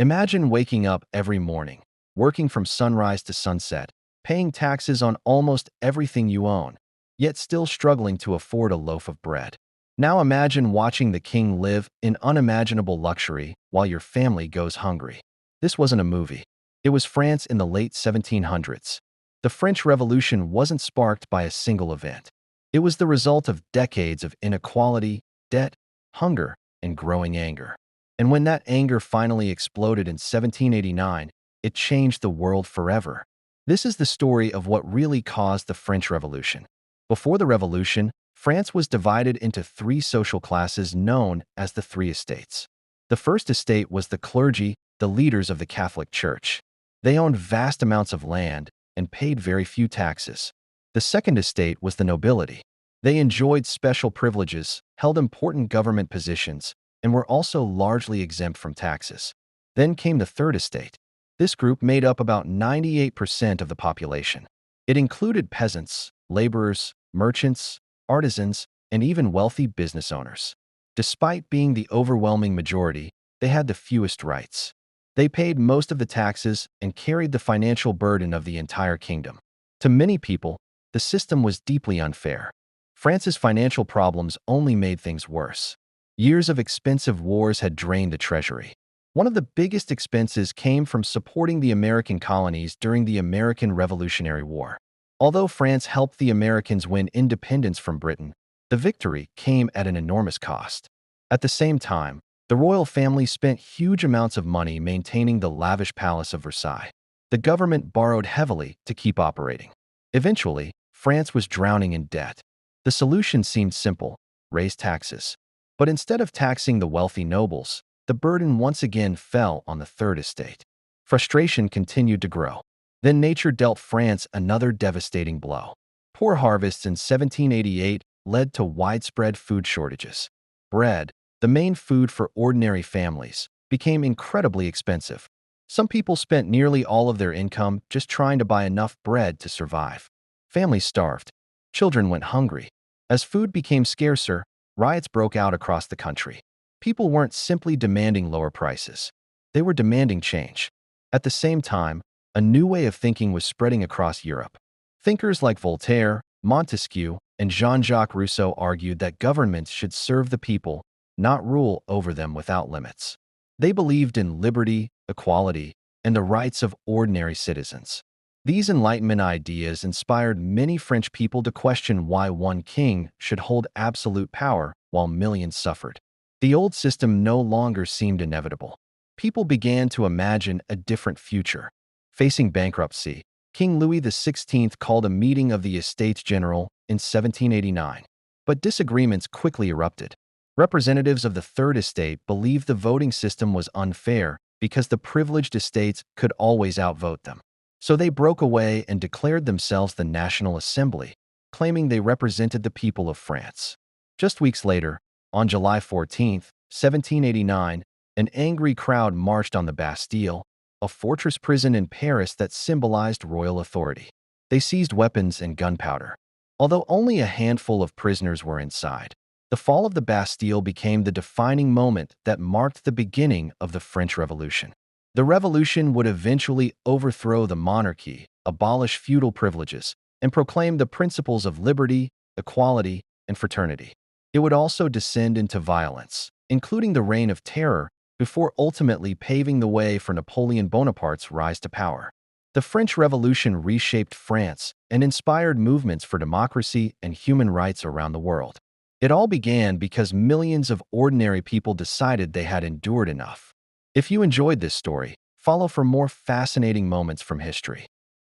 Imagine waking up every morning, working from sunrise to sunset, paying taxes on almost everything you own, yet still struggling to afford a loaf of bread. Now imagine watching the king live in unimaginable luxury while your family goes hungry. This wasn't a movie. It was France in the late 1700s. The French Revolution wasn't sparked by a single event. It was the result of decades of inequality, debt, hunger, and growing anger. And when that anger finally exploded in 1789, it changed the world forever. This is the story of what really caused the French Revolution. Before the Revolution, France was divided into three social classes known as the Three Estates. The first estate was the clergy, the leaders of the Catholic Church. They owned vast amounts of land and paid very few taxes. The second estate was the nobility. They enjoyed special privileges, held important government positions, and were also largely exempt from taxes. Then came the third estate. This group made up about 98% of the population. It included peasants, laborers, merchants, artisans, and even wealthy business owners. Despite being the overwhelming majority, they had the fewest rights. They paid most of the taxes and carried the financial burden of the entire kingdom. To many people, the system was deeply unfair. France's financial problems only made things worse. Years of expensive wars had drained the treasury. One of the biggest expenses came from supporting the American colonies during the American Revolutionary War. Although France helped the Americans win independence from Britain, the victory came at an enormous cost. At the same time, the royal family spent huge amounts of money maintaining the lavish Palace of Versailles. The government borrowed heavily to keep operating. Eventually, France was drowning in debt. The solution seemed simple: raise taxes. But instead of taxing the wealthy nobles, the burden once again fell on the third estate. Frustration continued to grow. Then nature dealt France another devastating blow. Poor harvests in 1788 led to widespread food shortages. Bread, the main food for ordinary families, became incredibly expensive. Some people spent nearly all of their income just trying to buy enough bread to survive. Families starved. Children went hungry. As food became scarcer, riots broke out across the country. People weren't simply demanding lower prices. They were demanding change. At the same time, a new way of thinking was spreading across Europe. Thinkers like Voltaire, Montesquieu, and Jean-Jacques Rousseau argued that governments should serve the people, not rule over them without limits. They believed in liberty, equality, and the rights of ordinary citizens. These Enlightenment ideas inspired many French people to question why one king should hold absolute power while millions suffered. The old system no longer seemed inevitable. People began to imagine a different future. Facing bankruptcy, King Louis XVI called a meeting of the Estates General in 1789. But disagreements quickly erupted. Representatives of the Third Estate believed the voting system was unfair because the privileged estates could always outvote them. So they broke away and declared themselves the National Assembly, claiming they represented the people of France. Just weeks later, on July 14, 1789, an angry crowd marched on the Bastille, a fortress prison in Paris that symbolized royal authority. They seized weapons and gunpowder. Although only a handful of prisoners were inside, the fall of the Bastille became the defining moment that marked the beginning of the French Revolution. The revolution would eventually overthrow the monarchy, abolish feudal privileges, and proclaim the principles of liberty, equality, and fraternity. It would also descend into violence, including the Reign of Terror, before ultimately paving the way for Napoleon Bonaparte's rise to power. The French Revolution reshaped France and inspired movements for democracy and human rights around the world. It all began because millions of ordinary people decided they had endured enough. If you enjoyed this story, follow for more fascinating moments from history.